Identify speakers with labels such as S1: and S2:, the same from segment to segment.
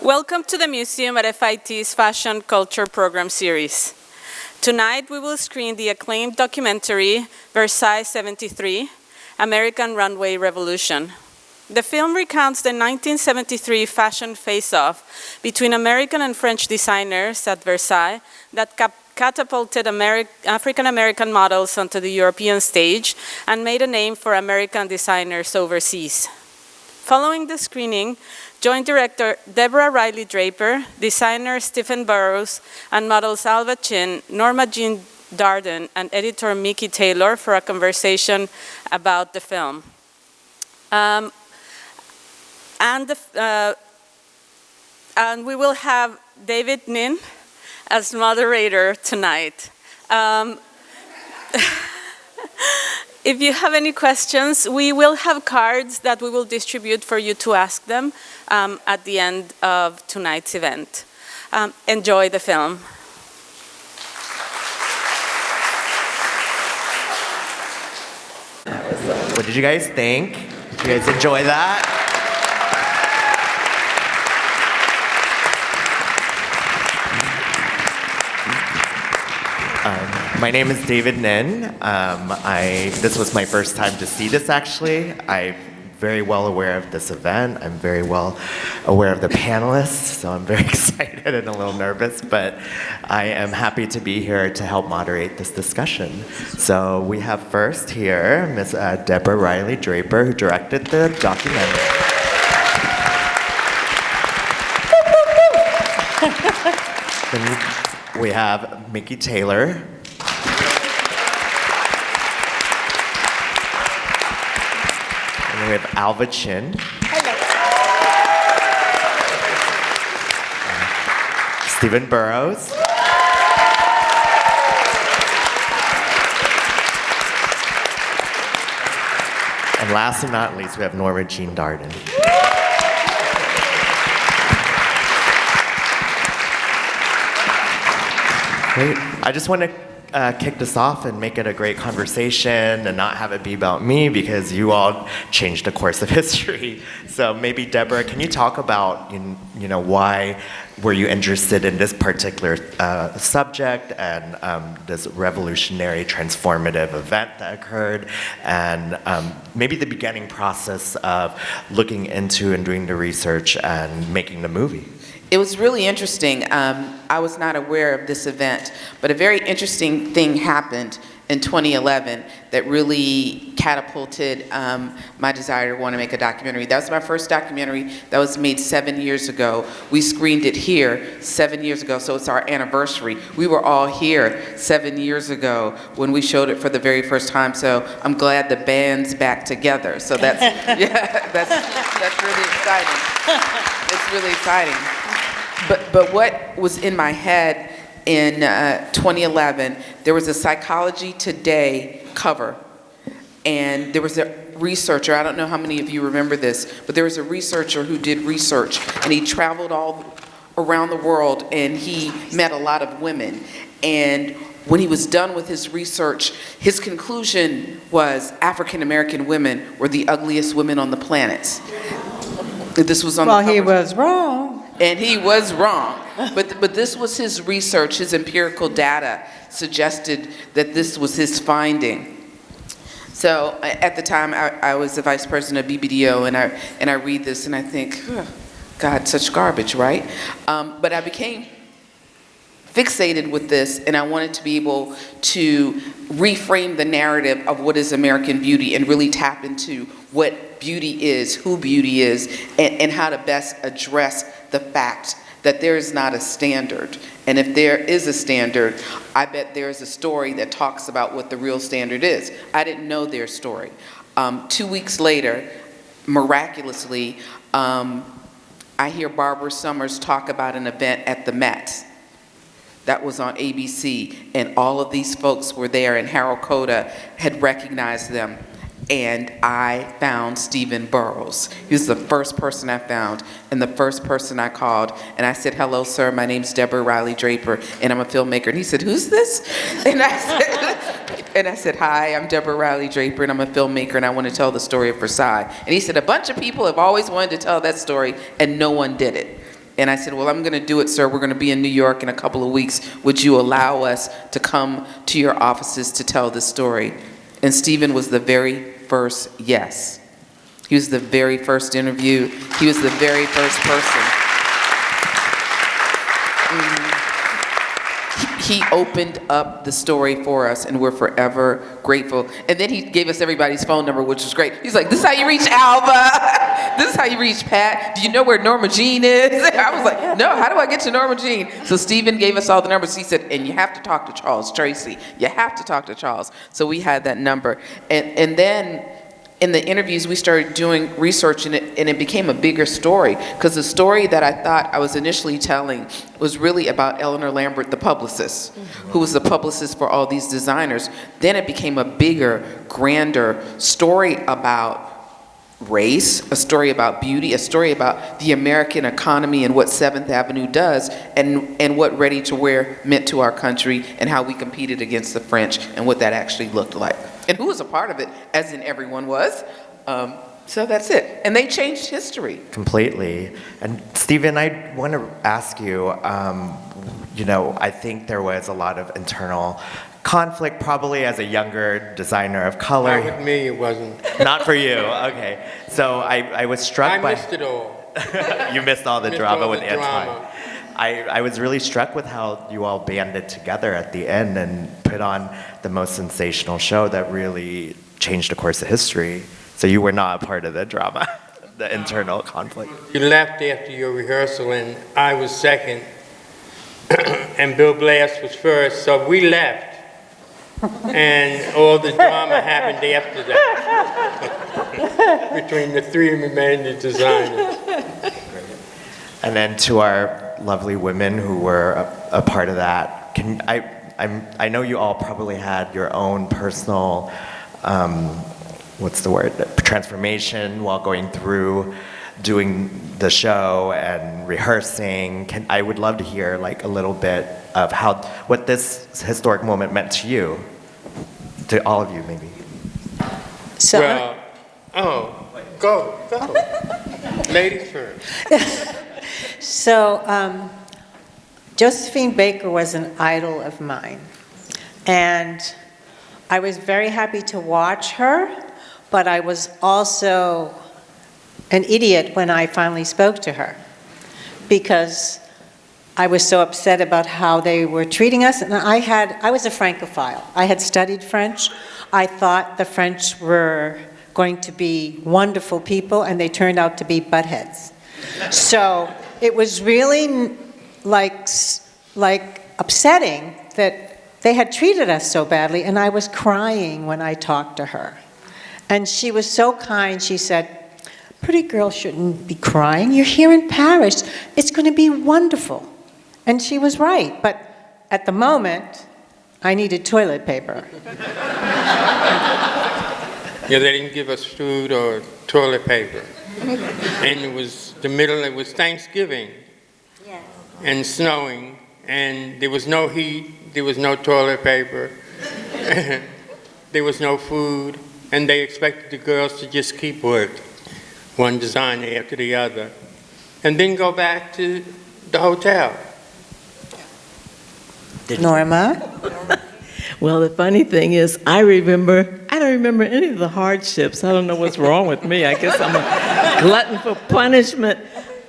S1: Welcome to the museum at FIT's Fashion Culture Program Series. Tonight we will screen the acclaimed documentary Versailles 73, American Runway Revolution. The film recounts the 1973 fashion face-off between American and French designers at Versailles that catapulted African-American models onto the European stage and made a name for American designers overseas. Following the screening, Joint Director Deborah Riley Draper, designer Stephen Burrows, and models Alva Chinn, Norma Jean Darden, and editor Mikki Taylor for a conversation about the film. And we will have David Nin as moderator tonight. If you have any questions, we will have cards that we will distribute for you to ask them at the end of tonight's event. Enjoy the film.
S2: What did you guys think? Did you guys enjoy that? My name is David Nin. This was my first time to see this, actually. I'm very well aware of this event. I'm very well aware of the panelists, so I'm very excited and a little nervous, but I am happy to be here to help moderate this discussion. So we have first here Ms. Deborah Riley Draper, who directed the documentary. Then we have Mikki Taylor. And we have Alva Chinn. Stephen Burrows. And last but not least, we have Norma Jean Darden. Great. I just want to kick this off and make it a great conversation and not have it be about me, because you all changed the course of history. So maybe Deborah, can you talk about why were you interested in this particular subject and this revolutionary transformative event that occurred, and maybe the beginning process of looking into and doing the research and making the movie?
S3: It was really interesting. I was not aware of this event, but a very interesting thing happened in 2011 that really catapulted my desire to want to make a documentary. That was my first documentary that was made 7 years ago. We screened it here 7 years ago, so it's our anniversary. We were all here 7 years ago when we showed it for the very first time, so I'm glad the band's back together. So that's, yeah, that's really exciting. It's really exciting. But what was in my head in 2011, there was a Psychology Today cover, and there was a researcher, I don't know how many of you remember this, but there was a researcher who did research, and he traveled all around the world, and he met a lot of women. And when he was done with his research, his conclusion was African American women were the ugliest women on the planet. This was on the cover.
S4: Well, he was wrong.
S3: And he was wrong. But this was his research, his empirical data suggested that this was his finding. So at the time, I was the vice president of BBDO, and I read this and I think, God, such garbage, right? But I became fixated with this, and I wanted to be able to reframe the narrative of what is American beauty and really tap into what beauty is, who beauty is, and how to best address the fact that there is not a standard. And if there is a standard, I bet there is a story that talks about what the real standard is. I didn't know their story. 2 weeks later, miraculously, I hear Barbara Summers talk about an event at the Met. That was on ABC, and all of these folks were there, and Harold Coda had recognized them. And I found Stephen Burrows. He was the first person I found and the first person I called. And I said, hello, sir, my name's Deborah Riley Draper, and I'm a filmmaker. And he said, who's this? And I said, hi, I'm Deborah Riley Draper, and I'm a filmmaker, and I want to tell the story of Versailles. And he said, a bunch of people have always wanted to tell that story, and no one did it. And I said, well, I'm going to do it, sir. We're going to be in New York in a couple of weeks. Would you allow us to come to your offices to tell this story? And Stephen was the very first yes. He was the very first interview. He was the very first person. He opened up the story for us, and we're forever grateful. And then he gave us everybody's phone number, which was great. He's like, this is how you reach Alva. This is how you reach Pat. Do you know where Norma Jean is? I was like, no, how do I get to Norma Jean? So Stephen gave us all the numbers. He said, and you have to talk to Charles Tracy. You have to talk to Charles. So we had that number. And then in the interviews, we started doing research, and it became a bigger story, because the story that I thought I was initially telling was really about Eleanor Lambert, the publicist, who was the publicist for all these designers. Then it became a bigger, grander story about race, a story about beauty, a story about the American economy and what 7th Avenue does, and what ready to wear meant to our country, and how we competed against the French, and what that actually looked like. And who was a part of it, as in everyone was. So that's it. And they changed history.
S2: Completely. And Stephen, I want to ask you, I think there was a lot of internal conflict, probably as a younger designer of color.
S4: Not with me, it wasn't.
S2: Not for you, okay. So I was struck by...
S4: I missed it all.
S2: You missed all the
S4: Missed
S2: drama
S4: all
S2: with
S4: the
S2: Antoine.
S4: drama.
S2: I was really struck with how you all banded together at the end and put on the most sensational show that really changed the course of history. So you were not a part of the drama, the internal conflict.
S4: You left after your rehearsal, and I was second, and Bill Blass was first, so we left. And all the drama happened after that, between the three remaining designers.
S2: And then to our lovely women who were a part of that, I know you all probably had your own personal, transformation while going through doing the show and rehearsing. I would love to hear a little bit of what this historic moment meant to you, to all of you maybe.
S5: So,
S4: Go. Ladies first.
S5: So, Josephine Baker was an idol of mine, and I was very happy to watch her, but I was also an idiot when I finally spoke to her, because I was so upset about how they were treating us. And I was a Francophile. I had studied French. I thought the French were going to be wonderful people, and they turned out to be buttheads. So it was really like upsetting that they had treated us so badly, and I was crying when I talked to her. And she was so kind. She said, "Pretty girl shouldn't be crying. You're here in Paris. It's going to be wonderful." And she was right, but at the moment, I needed toilet paper.
S4: Yeah, they didn't give us food or toilet paper. And it was Thanksgiving.
S5: Yes.
S4: And snowing, and there was no heat, there was no toilet paper, there was no food, and they expected the girls to just keep working, one designer after the other, and then go back to the hotel.
S5: Norma?
S6: Well, the funny thing is, I don't remember any of the hardships. I don't know what's wrong with me. I guess I'm a glutton for punishment.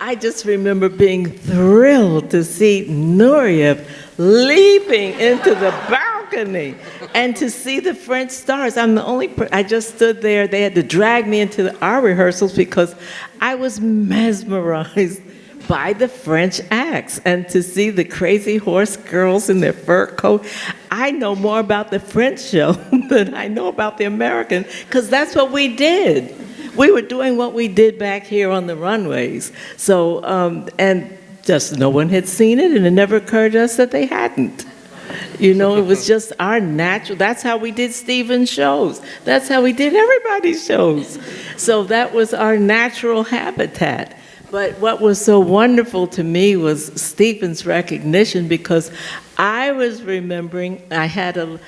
S6: I just remember being thrilled to see Nureyev leaping into the balcony and to see the French stars. I'm the only I just stood there. They had to drag me into our rehearsals because I was mesmerized by the French acts, and to see the crazy horse girls in their fur coat. I know more about the French show than I know about the American, because that's what we did. We were doing what we did back here on the runways. So, and just no one had seen it, and it never occurred to us that they hadn't. It was just our natural, that's how we did Stephen's shows. That's how we did everybody's shows. So that was our natural habitat. But what was so wonderful to me was Stephen's recognition, because I was remembering I had a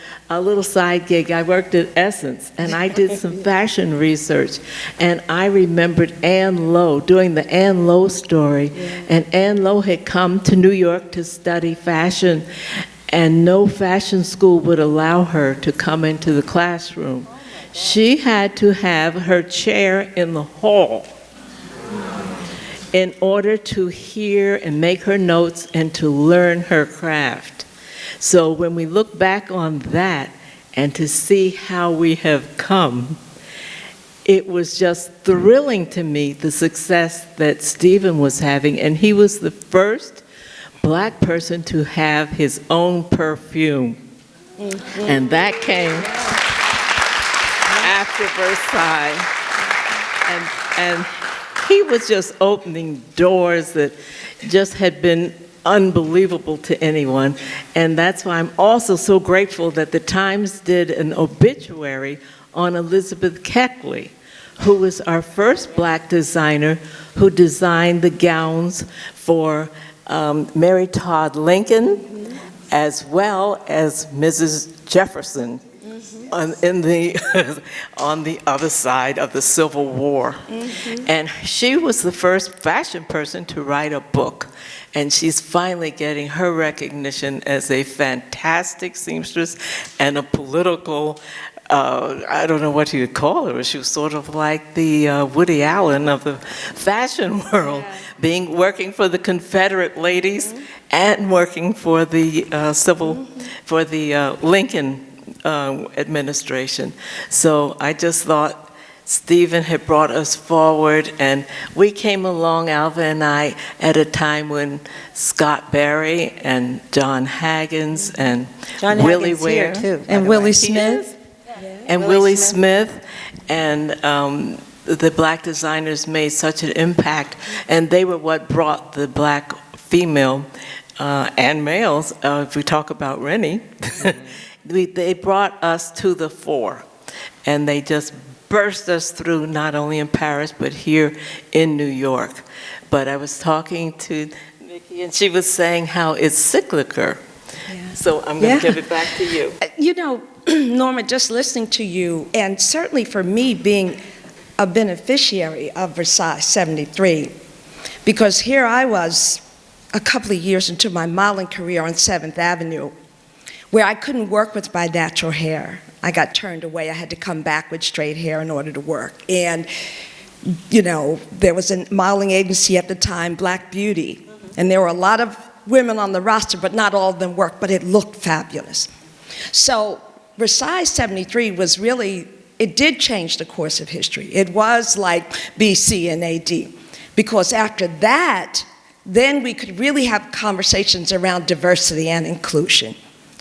S6: little side gig. I worked at Essence, and I did some fashion research. And I remembered Ann Lowe, doing the Ann Lowe story. And Ann Lowe had come to New York to study fashion, and no fashion school would allow her to come into the classroom. She had to have her chair in the hall in order to hear and make her notes and to learn her craft. So when we look back on that and to see how we have come, it was just thrilling to me, the success that Stephen was having. And he was the first Black person to have his own perfume. Mm-hmm. And that came after Versailles. And he was just opening doors that just had been unbelievable to anyone. And that's why I'm also so grateful that the Times did an obituary on Elizabeth Keckley, who was our first Black designer who designed the gowns for Mary Todd Lincoln, as well as Mrs. Jefferson. On the other side of the Civil War. Mm-hmm. And she was the first fashion person to write a book. And she's finally getting her recognition as a fantastic seamstress and a political, I don't know what you would call her. She was sort of like the Woody Allen of the fashion world, working for the Confederate ladies and working for the for the Lincoln administration. So I just thought Stephen had brought us forward, and we came along, Alva and I, at a time when Scott Berry and John Haggins and Willie Ware
S7: and Willie Smith
S6: and Willie Smith and the Black designers made such an impact, and they were what brought the Black female and males, if we talk about Rennie, they brought us to the fore, and they just burst us through, not only in Paris, but here in New York. But I was talking to Mikki, and she was saying how it's cyclical. Yeah. So I'm going to give it back to you.
S7: You know, Norma, just listening to you, and certainly for me being a beneficiary of Versailles 73, because here I was a couple of years into my modeling career on 7th Avenue, where I couldn't work with my natural hair. I got turned away. I had to come back with straight hair in order to work. And, you know, there was a modeling agency at the time, Black Beauty, and there were a lot of women on the roster, but not all of them worked, but it looked fabulous. So Versailles 73 was really, it did change the course of history. It was like BC and AD, because after that, then we could really have conversations around diversity and inclusion.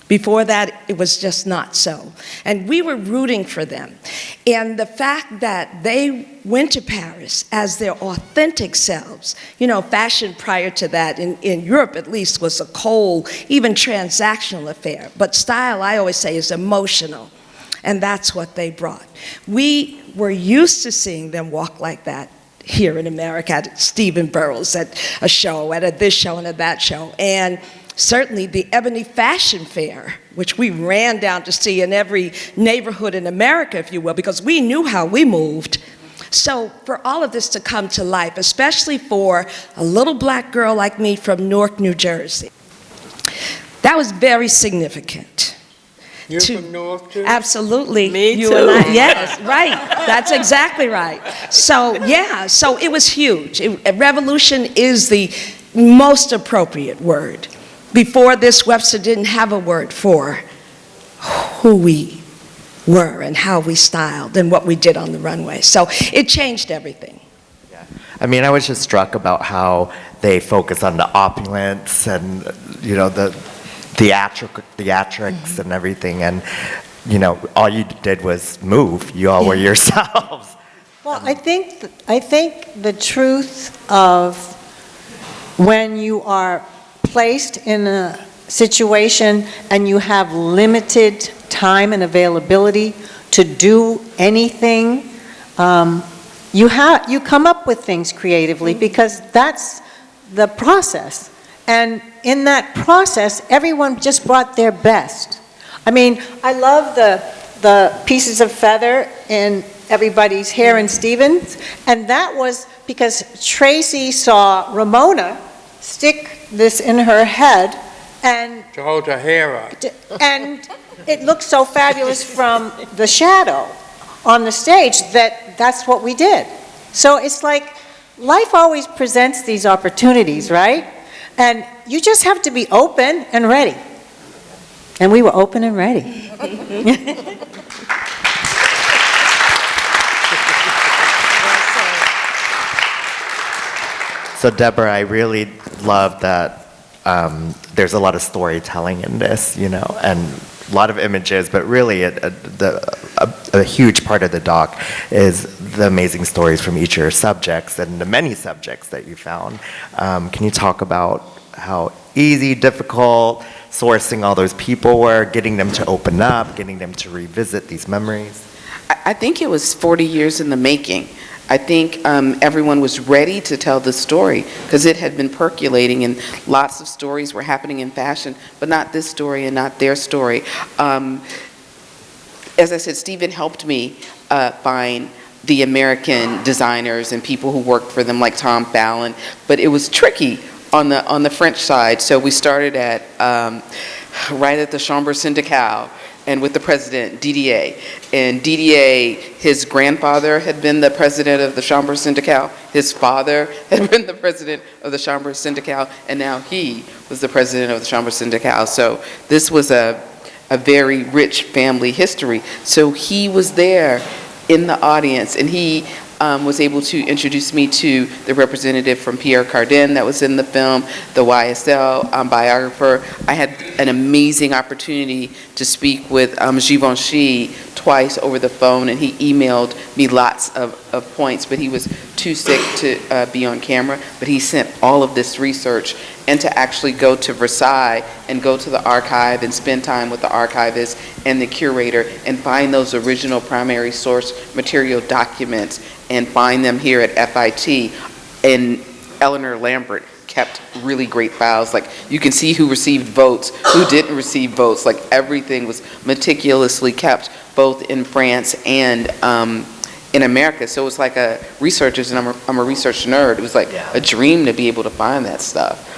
S7: Before that, it was just not so. And we were rooting for them. And the fact that they went to Paris as their authentic selves, you know, fashion prior to that, in Europe at least, was a cold, even transactional affair. But style, I always say, is emotional. And that's what they brought. We were used to seeing them walk like that here in America, at Stephen Burrows, at a show, at a this show and a that show. And certainly the Ebony Fashion Fair, which we ran down to see in every neighborhood in America, if you will, because we knew how we moved. So for all of this to come to life, especially for a little Black girl like me from Newark, New Jersey, that was very significant.
S4: You're from Newark too?
S7: Absolutely.
S6: Me
S7: you
S6: too.
S7: And I, yes, right. That's exactly right. So yeah, so it was huge. Revolution is the most appropriate word. Before this, Webster didn't have a word for who we were and how we styled and what we did on the runway. So it changed everything.
S2: Yeah. I mean, I was just struck about how they focus on the opulence and, you know, the theatrics and everything. And, you know, all you did was move. You all were yourselves.
S5: Well, I think the truth of when you are placed in a situation and you have limited time and availability to do anything, you come up with things creatively because that's the process. And in that process, everyone just brought their best. I mean, I love the pieces of feather in everybody's hair in Stephen's, and that was because Tracy saw Ramona stick this in her head and
S4: To hold her hair up.
S5: and it looked so fabulous from the shadow on the stage that's what we did. So it's like life always presents these opportunities, right? And you just have to be open and ready. And we were open and ready.
S2: So Deborah, I really love that there's a lot of storytelling in this, you know, and a lot of images, but really a huge part of the doc is the amazing stories from each of your subjects and the many subjects that you found. Can you talk about how easy, difficult, sourcing all those people were, getting them to open up, getting them to revisit these memories?
S3: I think it was 40 years in the making. I think everyone was ready to tell the story because it had been percolating and lots of stories were happening in fashion, but not this story and not their story. As I said, Stephen helped me find the American designers and people who worked for them like Tom Fallon, but it was tricky on the French side. So we started at right at the Chambre Syndicale and with the president, Didier. And Didier, his grandfather had been the president of the Chambre Syndicale, his father had been the president of the Chambre Syndicale, and now he was the president of the Chambre Syndicale. So this was a very rich family history. So he was there in the audience, and he was able to introduce me to the representative from Pierre Cardin that was in the film, the YSL biographer. I had an amazing opportunity to speak with Givenchy twice over the phone, and he emailed me lots of points, but he was too sick to be on camera. But he sent all of this research, and to actually go to Versailles and go to the archive and spend time with the archivist and the curator and find those original primary source material documents and find them here at FIT. And Eleanor Lambert kept really great files. Like, you can see who received votes, who didn't receive votes. Like, everything was meticulously kept, both in France and in America. So it was like a researcher's, and I'm a research nerd. It was like a dream to be able to find that stuff.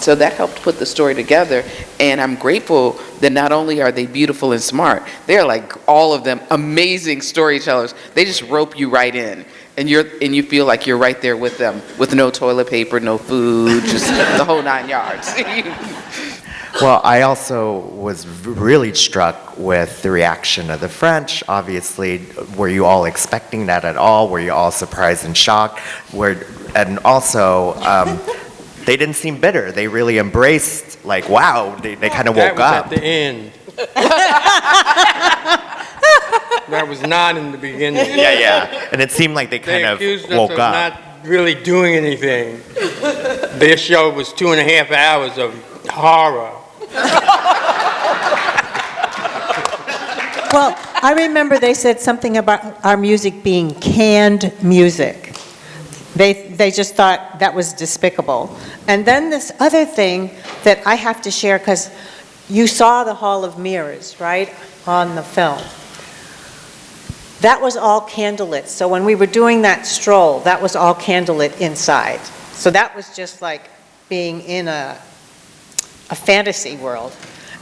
S3: So that helped put the story together, and I'm grateful that not only are they beautiful and smart, they're like, all of them, amazing storytellers. They just rope you right in, and you feel like you're right there with them, with no toilet paper, no food, just the whole 9 yards.
S2: Well, I also was really struck with the reaction of the French. Obviously, were you all expecting that at all? Were you all surprised and shocked? And also, they didn't seem bitter. They really embraced, like, wow, they kind of woke up.
S4: That was at the end. That was not in the beginning.
S2: Yeah. And it seemed like they kind of
S4: accused us
S2: woke
S4: of
S2: up.
S4: not really doing anything. Their show was 2.5 hours of horror.
S5: Well, I remember they said something about our music being canned music. They just thought that was despicable. And then this other thing that I have to share, because you saw the Hall of Mirrors, right, on the film. That was all candlelit. So when we were doing that stroll, that was all candlelit inside. So that was just like being in a fantasy world.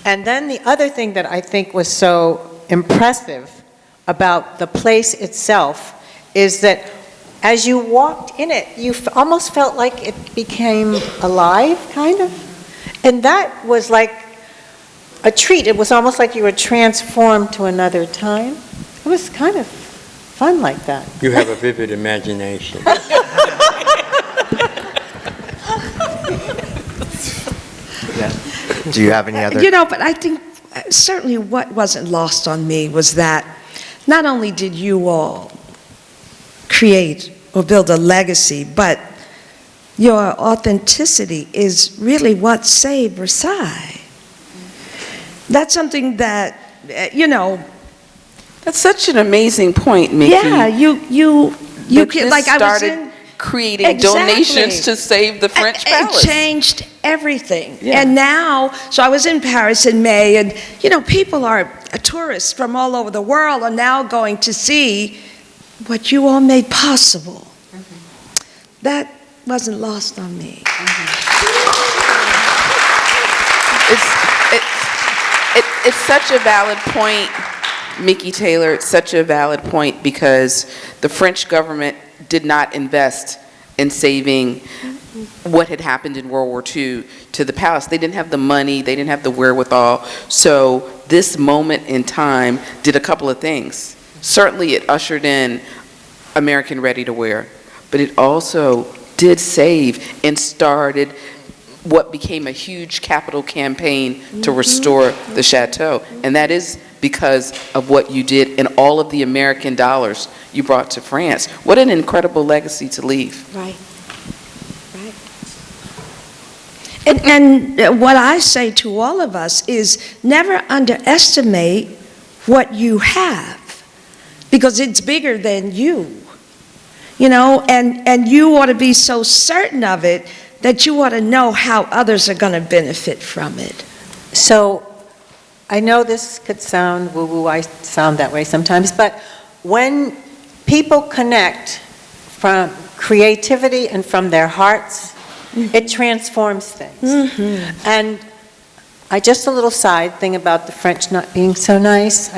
S5: And then the other thing that I think was so impressive about the place itself is that as you walked in it, you almost felt like it became alive, kind of. And that was like a treat. It was almost like you were transformed to another time. It was kind of fun like that.
S4: You have a vivid imagination.
S2: Do you have any other?
S7: You know, but I think certainly what wasn't lost on me was that not only did you all create or build a legacy, but your authenticity is really what saved Versailles. That's something that, you know.
S3: That's such an amazing point, Mikki.
S7: Yeah, you You
S3: But
S7: can,
S3: this
S7: like I was
S3: started
S7: in.
S3: creating
S7: Exactly.
S3: donations to save the French palace.
S7: It changed everything.
S3: Yeah.
S7: And now, so I was in Paris in May, and people are tourists from all over the world are now going to see what you all made possible. That wasn't lost on me.
S3: It's such a valid point, Mikki Taylor. It's such a valid point because the French government did not invest in saving what had happened in World War II to the palace. They didn't have the money, they didn't have the wherewithal. So this moment in time did a couple of things. Certainly it ushered in American ready-to-wear, but it also did save and started what became a huge capital campaign to restore the chateau. And that is because of what you did and all of the American dollars you brought to France. What an incredible legacy to leave.
S7: Right. And what I say to all of us is never underestimate what you have, because it's bigger than you. And you ought to be so certain of it that you ought to know how others are going to benefit from it.
S5: So I know this could sound woo-woo, I sound that way sometimes, but when people connect from creativity and from their hearts, it transforms things. And just a little side thing about the French not being so nice.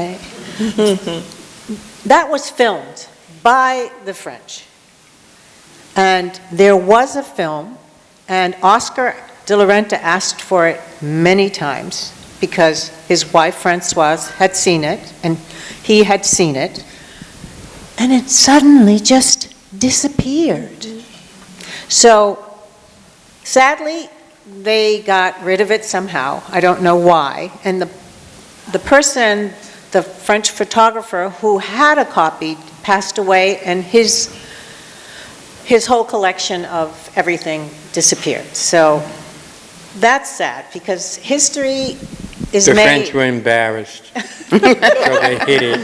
S5: That was filmed by the French. And there was a film, and Oscar de la Renta asked for it many times because his wife, Francoise, had seen it, and he had seen it, and it suddenly just disappeared. So, sadly, they got rid of it somehow. I don't know why. And the person, the French photographer who had a copy, passed away, and his whole collection of everything disappeared. So that's sad, because history is
S4: The
S5: made.
S4: French were embarrassed, so they hid it.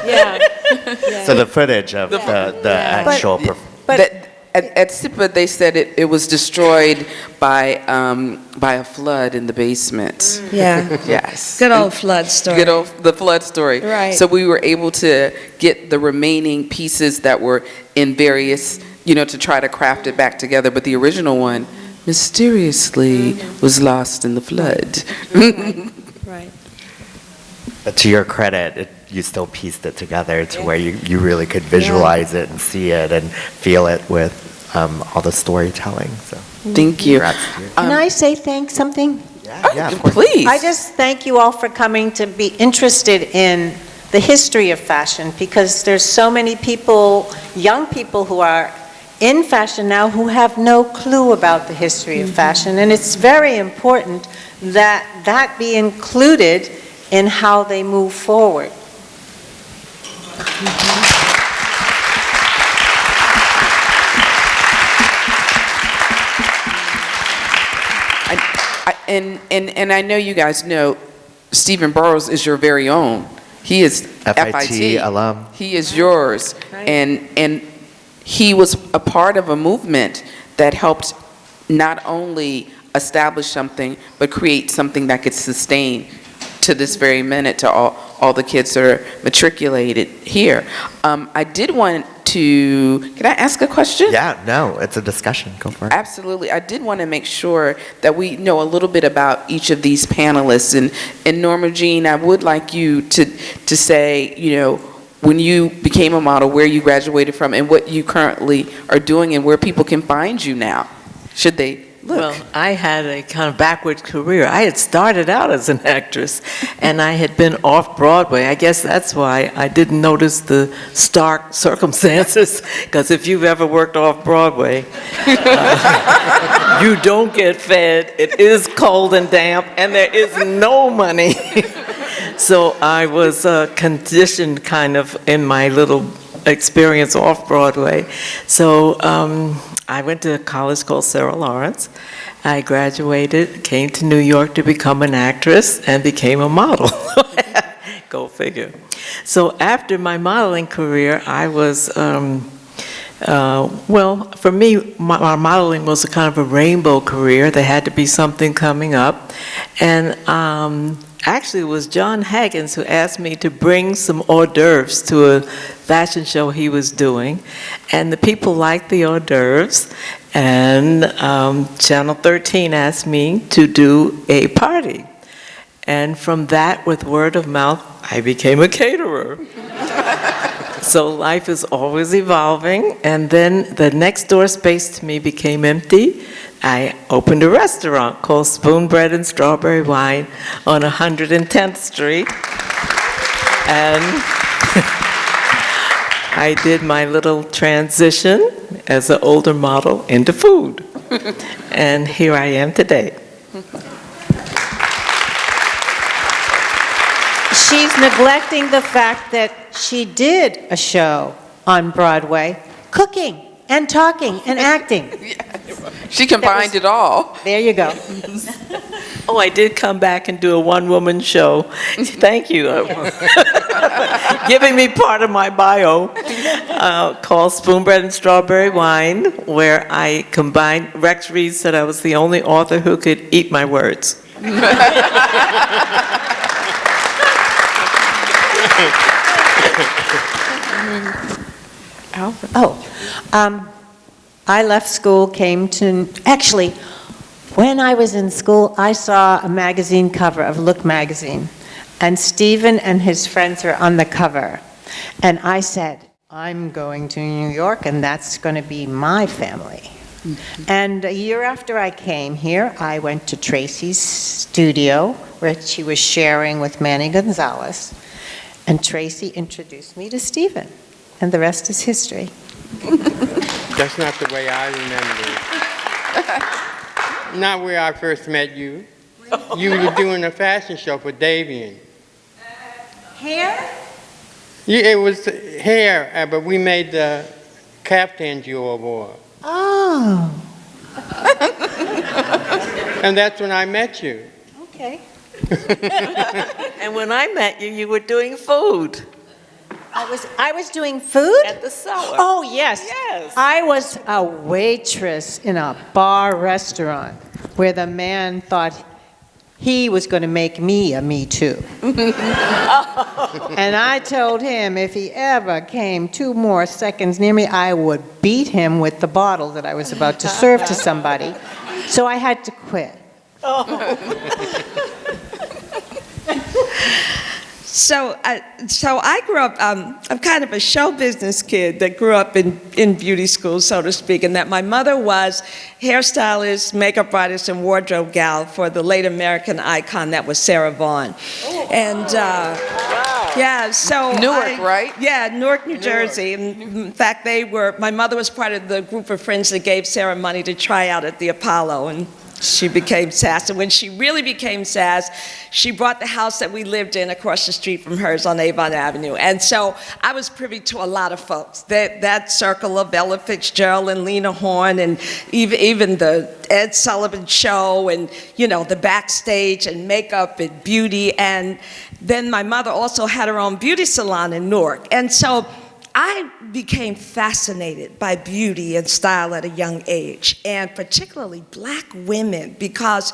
S5: Yeah.
S2: So the footage of the actual.
S3: At SIPA, they said it was destroyed by a flood in the basement.
S7: Yeah.
S3: Yes.
S7: Good old flood story.
S3: Good old the flood story.
S7: Right.
S3: So we were able to get the remaining pieces that were in various, to try to craft it back together. But the original one mysteriously was lost in the flood.
S7: Right.
S2: But to your credit, you still pieced it together to where you really could visualize it and see it and feel it with all the storytelling. So
S3: Thank you.
S2: congrats to you.
S5: Can I say something?
S2: Yeah, of course.
S3: Please.
S5: I just thank you all for coming to be interested in the history of fashion, because there's so many people, young people who are in fashion now who have no clue about the history of fashion, and it's very important that that be included in how they move forward.
S3: And I know you guys know Stephen Burrows is your very own. He is
S2: FIT alum.
S3: He is yours.
S7: Right.
S3: And he was a part of a movement that helped not only establish something, but create something that could sustain to this very minute to all the kids that are matriculated here. I did want to, can I ask a question?
S2: Yeah, no, it's a discussion. Go for it.
S3: Absolutely. I did want to make sure that we know a little bit about each of these panelists. And Norma Jean, I would like you to say, when you became a model, where you graduated from, and what you currently are doing, and where people can find you now, should they look.
S6: Well, I had a kind of backward career. I had started out as an actress, and I had been off Broadway. I guess that's why I didn't notice the stark circumstances, because if you've ever worked off Broadway, you don't get fed, it is cold and damp, and there is no money. So I was conditioned kind of in my little experience off Broadway. So I went to a college called Sarah Lawrence. I graduated, came to New York to become an actress, and became a model. Go figure. So after my modeling career, I was Well, for me, my modeling was a kind of a rainbow career. There had to be something coming up. And actually, it was John Haggins who asked me to bring some hors d'oeuvres to a fashion show he was doing. And the people liked the hors d'oeuvres. And Channel 13 asked me to do a party. And from that, with word of mouth, I became a caterer. So life is always evolving, and then the next door space to me became empty. I opened a restaurant called Spoon Bread and Strawberry Wine on 110th Street, and I did my little transition as an older model into food, and here I am today.
S5: She's neglecting the fact that she did a show on Broadway, cooking and talking and acting.
S3: She combined it all.
S5: There you go.
S6: Oh, I did come back and do a one-woman show. Thank you. Giving me part of my bio called Spoon Bread and Strawberry Wine, where I combined, Rex Reed said I was the only author who could eat my words.
S5: I left school, actually, when I was in school, I saw a magazine cover of Look magazine, and Stephen and his friends were on the cover, and I said, I'm going to New York, and that's going to be my family. And a year after I came here, I went to Tracy's studio, where she was sharing with Manny Gonzalez, and Tracy introduced me to Stephen, and the rest is history.
S4: That's not the way I remember it. Not where I first met you. You were doing a fashion show for Davian.
S5: Hair?
S4: Yeah, it was hair, but we made the caftans you all wore.
S5: Oh.
S4: And that's when I met you.
S5: Okay.
S6: And when I met you, you were doing food.
S5: I was doing food?
S6: At the cellar.
S5: Oh, yes.
S6: Yes.
S5: I was a waitress in a bar restaurant where the man thought he was going to make me a Me Too. And I told him if he ever came 2 more seconds near me, I would beat him with the bottle that I was about to serve to somebody. So I had to quit.
S7: So I grew up, I'm kind of a show business kid that grew up in beauty school, so to speak, and that my mother was hairstylist, makeup artist, and wardrobe gal for the late American icon that was Sarah Vaughan. Oh, and yeah, so
S3: Newark, right?
S7: Yeah, Newark, New Jersey. And in fact, my mother was part of the group of friends that gave Sarah money to try out at the Apollo, and she became Sass. And when she really became Sass, she bought the house that we lived in across the street from hers on Avon Avenue. And so I was privy to a lot of folks. That circle of Ella Fitzgerald and Lena Horne and even the Ed Sullivan Show and, you know, the backstage and makeup and beauty. And then my mother also had her own beauty salon in Newark. And so I became fascinated by beauty and style at a young age, and particularly black women, because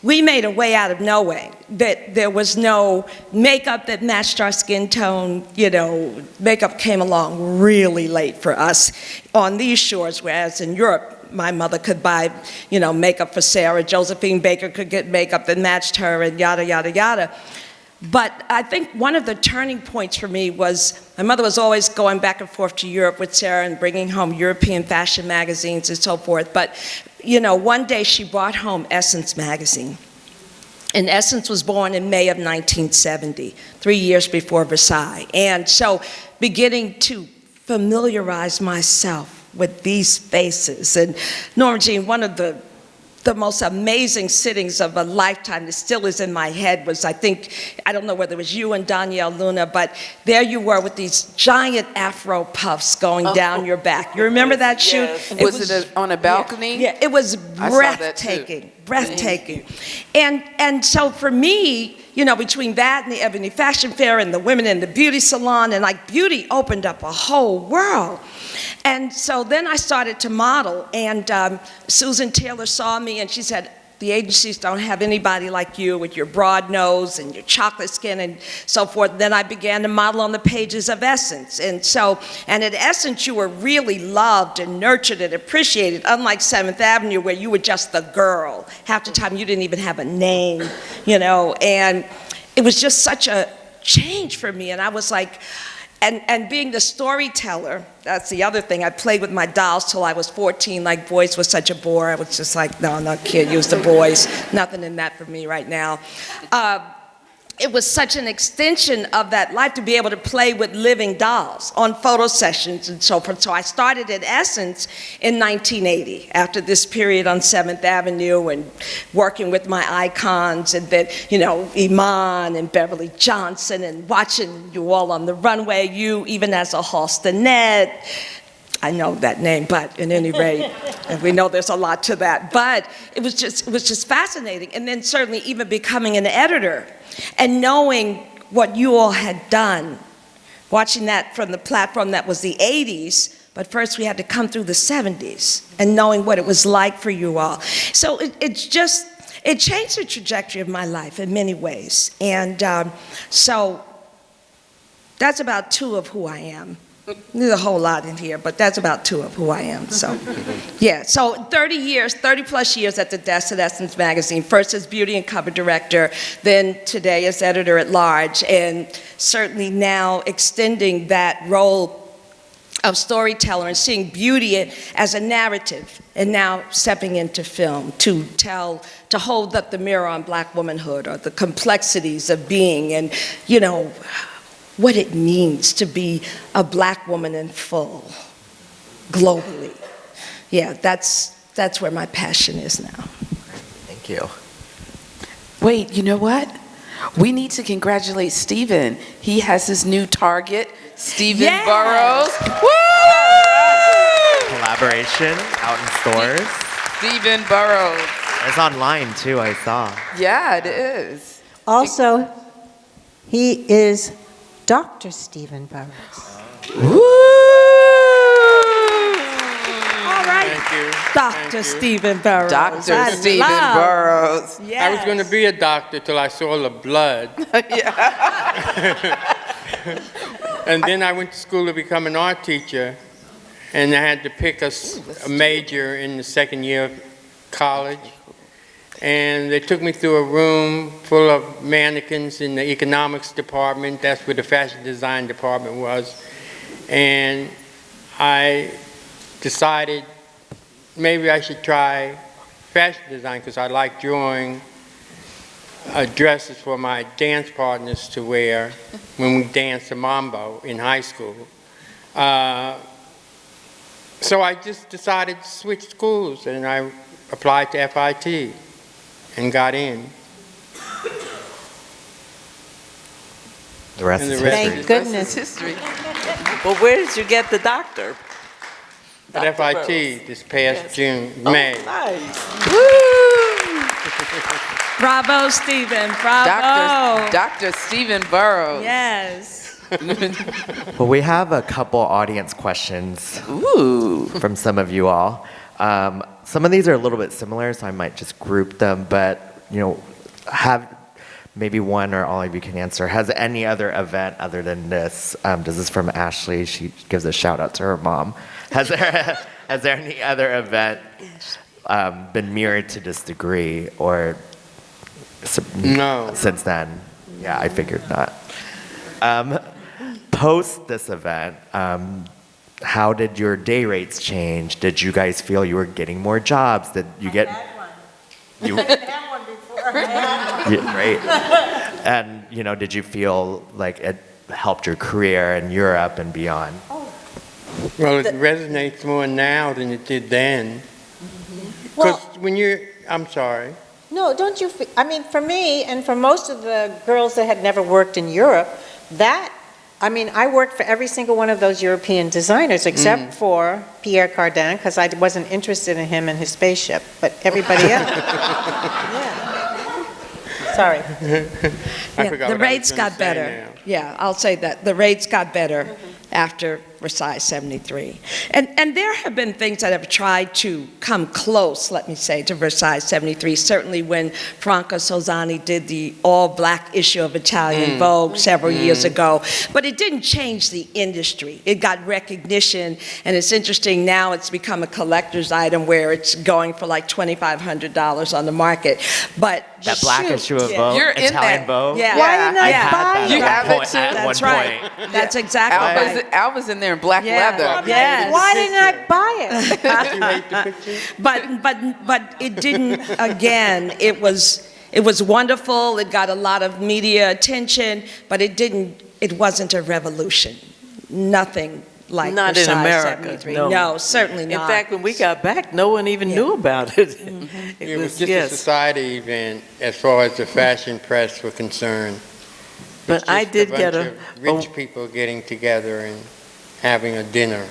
S7: we made a way out of no way. That there was no makeup that matched our skin tone. You know, makeup came along really late for us on these shores, whereas in Europe, my mother could buy, you know, makeup for Sarah. Josephine Baker could get makeup that matched her, and yada, yada, yada. But I think one of the turning points for me was my mother was always going back and forth to Europe with Sarah and bringing home European fashion magazines and so forth. But, you know, one day she brought home Essence magazine. And Essence was born in May of 1970, 3 years before Versailles. And so beginning to familiarize myself with these faces. And Norma Jean, one of the most amazing sittings of a lifetime that still is in my head was, I don't know whether it was you and Danielle Luna, but there you were with these giant afro puffs going down your back. You remember that shoot?
S3: Yes. Was it on a balcony?
S7: Yeah, it was breathtaking, breathtaking. And so for me, you know, between that and the Ebony Fashion Fair and the women in the beauty salon, and like beauty opened up a whole world. And so then I started to model, and Susan Taylor saw me and she said, the agencies don't have anybody like you with your broad nose and your chocolate skin and so forth. Then I began to model on the pages of Essence. And at Essence, you were really loved and nurtured and appreciated, unlike 7th Avenue, where you were just the girl. Half the time, you didn't even have a name, you know, and it was just such a change for me. And I was like, and being the storyteller, that's the other thing. I played with my dolls till I was 14, like boys was such a bore. I was just like, no, kid, use the boys. Nothing in that for me right now. It was such an extension of that life to be able to play with living dolls on photo sessions and so forth. So I started at Essence in 1980, after this period on 7th Avenue and working with my icons, and then, you know, Iman and Beverly Johnson, and watching you all on the runway, you even as a Halstonette. I know that name, but at any rate, and we know there's a lot to that. But it was just fascinating. And then certainly even becoming an editor and knowing what you all had done, watching that from the platform that was the 80s, but first we had to come through the 70s and knowing what it was like for you all. So it changed the trajectory of my life in many ways. And so that's about 2 of who I am. There's a whole lot in here, but that's about 2 of who I am. So, yeah. So 30 plus years at the desk at Essence Magazine. First as beauty and cover director, then today as editor at large, and certainly now extending that role of storyteller and seeing beauty as a narrative, and now stepping into film to hold up the mirror on Black womanhood, or the complexities of being, and, you know, what it means to be a Black woman in full, globally. Yeah, that's where my passion is now.
S2: Thank you.
S3: Wait, you know what? We need to congratulate Stephen. He has his new target, Stephen Burrows. Woo!
S2: Collaboration out in stores.
S3: Stephen Burrows.
S2: It's online too, I saw.
S3: Yeah, it is.
S5: Also, he is Dr. Stephen Burrows.
S3: Woo!
S7: All right,
S4: Thank
S7: Dr.
S4: you.
S7: Stephen Burrows.
S3: Dr. Stephen Burrows.
S7: Yes.
S4: I was going to be a doctor till I saw the blood. And then I went to school to become an art teacher, and I had to pick a major in the second year of college. And they took me through a room full of mannequins in the economics department. That's where the fashion design department was. And I decided maybe I should try fashion design, because I like drawing dresses for my dance partners to wear when we danced the mambo in high school. So I just decided to switch schools, and I applied to FIT and got in.
S2: The rest
S4: And
S2: is
S4: the rest
S2: history.
S5: Thank goodness.
S3: History.
S8: Well, where did you get the doctor?
S4: At
S8: Dr.
S4: FIT this past
S8: Yes.
S4: June,
S8: Oh,
S4: May.
S8: nice.
S7: Bravo, Stephen. Bravo.
S3: Dr. Stephen Burrows.
S7: Yes.
S2: Well, we have a couple audience questions
S3: Ooh.
S2: from some of you all. Some of these are a little bit similar, so I might just group them, but, you know, have maybe one or all of you can answer. Has any other event other than this, this is from Ashley, she gives a shout out to her mom. Has there any other event been mirrored to this degree, or
S4: No.
S2: since then? Yeah, I figured not. Post this event, how did your day rates change? Did you guys feel you were getting more jobs? Did you get? You didn't have one before. Yeah, great. And you know, did you feel like it helped your career in Europe and beyond?
S4: Well, it resonates more now than it did then.
S5: Well,
S4: Because when you're, I'm sorry.
S5: no, don't you? I mean, for me and for most of the girls that had never worked in Europe, I mean, I worked for every single one of those European designers except for Pierre Cardin, because I wasn't interested in him and his spaceship, but everybody else. Yeah. Sorry.
S4: I
S7: Yeah,
S4: forgot
S7: the
S4: what I was
S7: rates
S4: gonna
S7: got
S4: say
S7: better.
S4: now.
S7: Yeah, I'll say that. The rates got better after Versailles 73. And there have been things that have tried to come close, let me say, to Versailles 73. Certainly when Franca Sozzani did the all-black issue of Italian Vogue several years ago. But it didn't change the industry. It got recognition, and it's interesting now it's become a collector's item where it's going for like $2,500 on the market. But
S2: That black
S7: shoot,
S2: issue of
S7: yeah.
S2: Vogue,
S3: You're in
S2: Italian
S3: that.
S2: Vogue.
S7: Yeah.
S5: Why didn't I
S7: Yeah.
S5: buy
S2: Had
S3: You
S2: that
S3: have it
S2: point
S3: too?
S2: at
S7: That's
S2: one
S7: right.
S2: point.
S7: That's exactly right.
S3: Alva's in there in black
S7: Yeah.
S3: leather.
S7: Yes.
S5: Why didn't I buy it?
S4: Did you hate the picture?
S7: But it didn't, again, it was wonderful, it got a lot of media attention, but it wasn't a revolution. Nothing like
S6: Not in
S7: Versailles
S6: America,
S7: 73.
S6: no.
S7: No, certainly
S6: In
S7: not.
S6: fact, when we got back, no one even knew about it.
S4: It was just a society event as far as the fashion press were concerned.
S6: But
S4: It's
S6: I
S4: just
S6: did
S4: a
S6: get
S4: bunch
S6: a,
S4: of rich people getting together and having a dinner.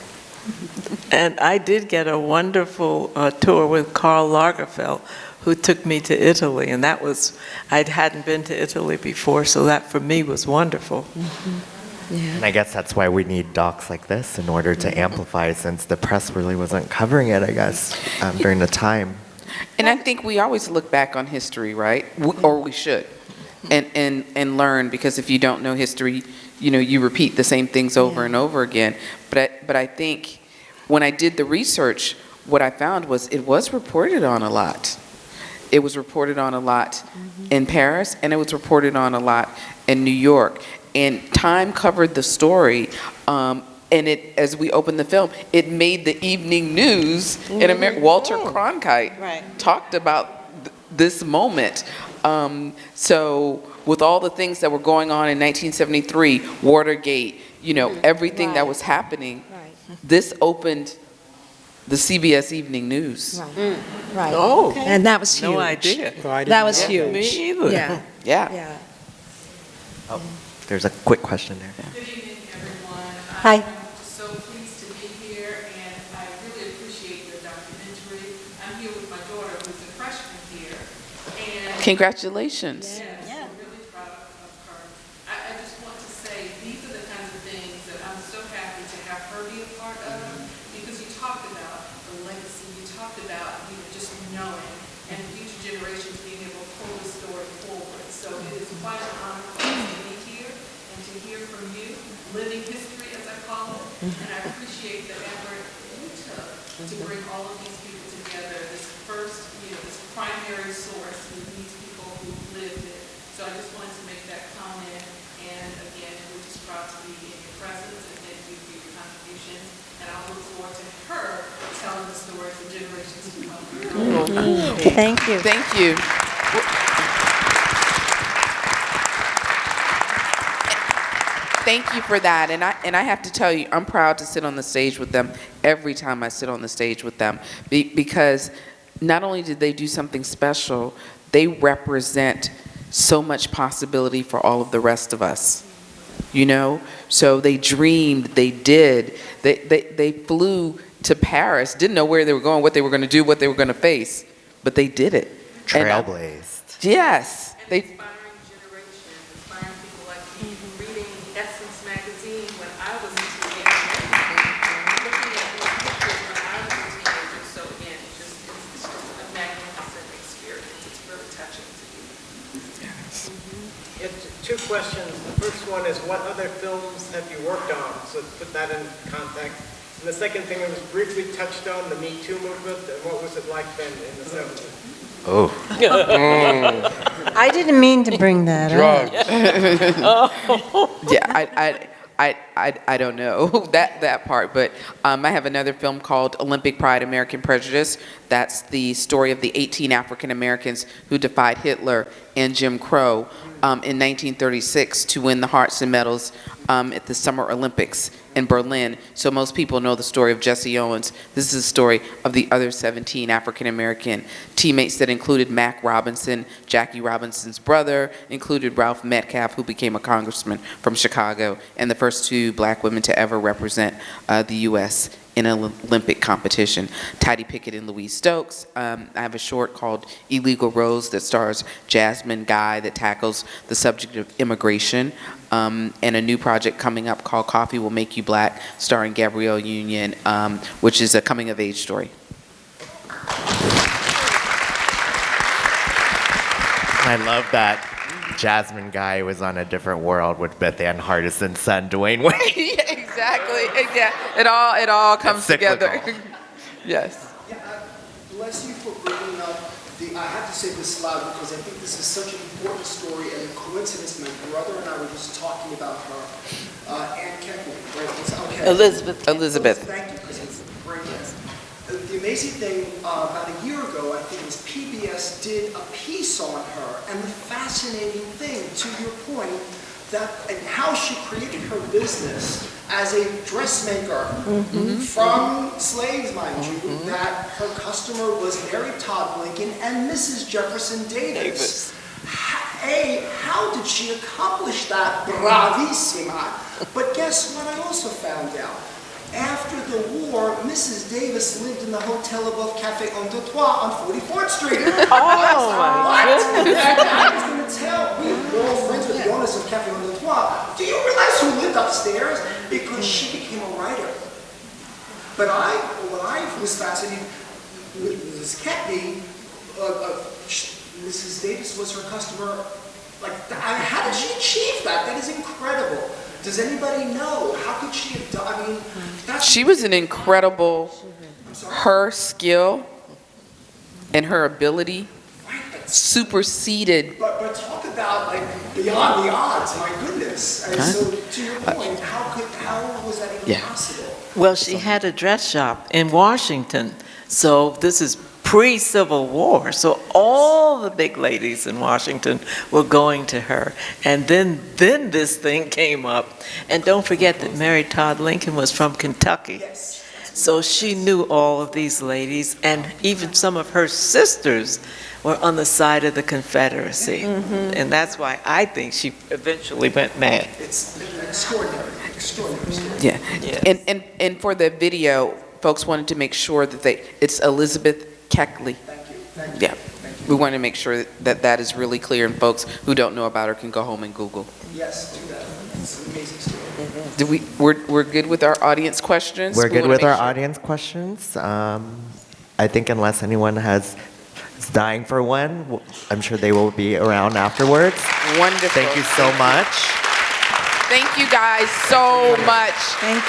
S6: and I did get a wonderful tour with Karl Lagerfeld, who took me to Italy, and that was, I hadn't been to Italy before, so that for me was wonderful.
S2: And I guess that's why we need docs like this in order to amplify, since the press really wasn't covering it, I guess, during the time.
S3: And I think we always look back on history, right? Or we should, and learn, because if you don't know history, you repeat the same things over and over again. But I think when I did the research, what I found was it was reported on a lot. It was reported on a lot in Paris, and it was reported on a lot in New York. And Time covered the story, and as we opened the film, it made the evening news in America. Walter Cronkite talked about this moment. So with all the things that were going on in 1973, Watergate, everything that was happening, this opened the CBS Evening News.
S7: Right.
S6: Oh,
S7: And that was huge.
S6: no idea.
S7: That was huge.
S6: Me either.
S7: Yeah.
S3: Yeah.
S2: Oh, there's a quick question there.
S9: Good evening, everyone.
S5: Hi.
S9: I'm just so pleased to be here, and I really appreciate the documentary. I'm here with my daughter, who's a freshman here, and
S3: Congratulations.
S9: I'm really proud of her. I just want to say, these are the kinds of things that I'm so happy to have her be a part of, because you talked about the legacy, you talked about, just knowing, and future generations being able to pull the story forward. So it is quite an honor for us to be here and to hear from you, living history, as I call it. And I appreciate the effort you took to bring all of these people together, this first, this primary source with these people who lived it. So I just wanted to make that comment. And again, we're just proud to be in your presence, and thank you for your contributions. And I look forward to her telling the story for generations to come.
S5: Thank you.
S3: Thank you. Thank you for that, and I have to tell you, I'm proud to sit on the stage with them every time I sit on the stage with them, because not only did they do something special, they represent so much possibility for all of the rest of us. So they dreamed, they did, they flew to Paris, didn't know where they were going, what they were going to do, what they were going to face, but they did it.
S2: Trailblazed.
S3: Yes.
S9: Inspiring generation, inspiring people like me. Reading Essence magazine when I was a teenager, looking at these pictures when I was a teenager. So again, it's just a magnificent experience. It's really touching to me.
S10: It's two questions. The first one is, what other films have you worked on? So to put that in context. And the second thing, it was briefly touched on, the Me Too movement, and what was it like then in the 70s?
S2: Oh.
S5: I didn't mean to bring that up.
S4: Drugs.
S3: Yeah, I don't know that part, but I have another film called Olympic Pride, American Prejudice. That's the story of the 18 African Americans who defied Hitler and Jim Crow in 1936 to win the hearts and medals at the Summer Olympics in Berlin. So most people know the story of Jesse Owens. This is the story of the other 17 African American teammates that included Mac Robinson, Jackie Robinson's brother, included Ralph Metcalf, who became a congressman from Chicago, and the first two black women to ever represent the U.S. in an Olympic competition. Tidy Pickett and Louise Stokes. I have a short called Illegal Rose that stars Jasmine Guy that tackles the subject of immigration, and a new project coming up called Coffee Will Make You Black, starring Gabrielle Union, which is a coming-of-age story.
S2: I love that Jasmine Guy was on a different world with Beth Ann Hardison's son, Dwayne Wade.
S3: Yeah, exactly. Yeah, it all comes together. Yes.
S11: Yeah, bless you for bringing up I have to say this loud because I think this is such an important story and a coincidence. My brother and I were just talking about her. Aunt Keckman, right? Okay.
S3: Elizabeth.
S11: Thank you, because it's great. The amazing thing, about a year ago, I think it was PBS did a piece on her, and the fascinating thing, to your point, that and how she created her business as a dressmaker from slaves, mind you, that her customer was Mary Todd Lincoln and Mrs. Jefferson Davis. How did she accomplish that? Bravissima. But guess what I also found out? After the war, Mrs. Davis lived in the hotel above Café Un Deux Trois on 44th Street.
S8: Oh my goodness.
S11: I was going to tell, we were all friends with the owners of Café Un Deux Trois. Do you realize who lived upstairs? Because she became a writer. But what I was fascinated with Mrs. Keckney, Mrs. Davis was her customer. Like, how did she achieve that? That is incredible. Does anybody know? How could she have done? I mean,
S3: She was an incredible, her skill and her ability superseded.
S11: But talk about like beyond the odds, my goodness. And so to your point, how was that even possible?
S8: Well, she had a dress shop in Washington, so this is pre-Civil War, so all the big ladies in Washington were going to her. And then this thing came up. And don't forget that Mary Todd Lincoln was from Kentucky. So she knew all of these ladies, and even some of her sisters were on the side of the Confederacy. And that's why I think she eventually went mad.
S11: It's extraordinary, extraordinary story.
S3: Yeah. Yes. And for the video, folks wanted to make sure that it's Elizabeth Keckley.
S11: Thank you.
S3: Yeah. We want to make sure that is really clear, and folks who don't know about her can go home and Google.
S11: Yes, do that. It's an amazing story.
S3: We're good with our audience questions?
S2: We're good with our audience questions. I think unless anyone is dying for one, I'm sure they will be around afterwards.
S3: Wonderful.
S2: Thank you so much.
S3: Thank you guys so much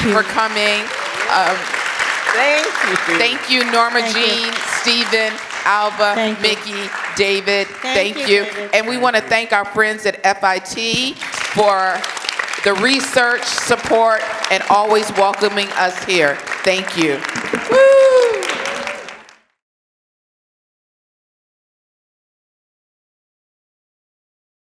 S3: for coming. Thank you, Norma Jean, Stephen, Alva, Mikki, David. Thank you. And we want to thank our friends at FIT for the research, support, and always welcoming us here. Thank you.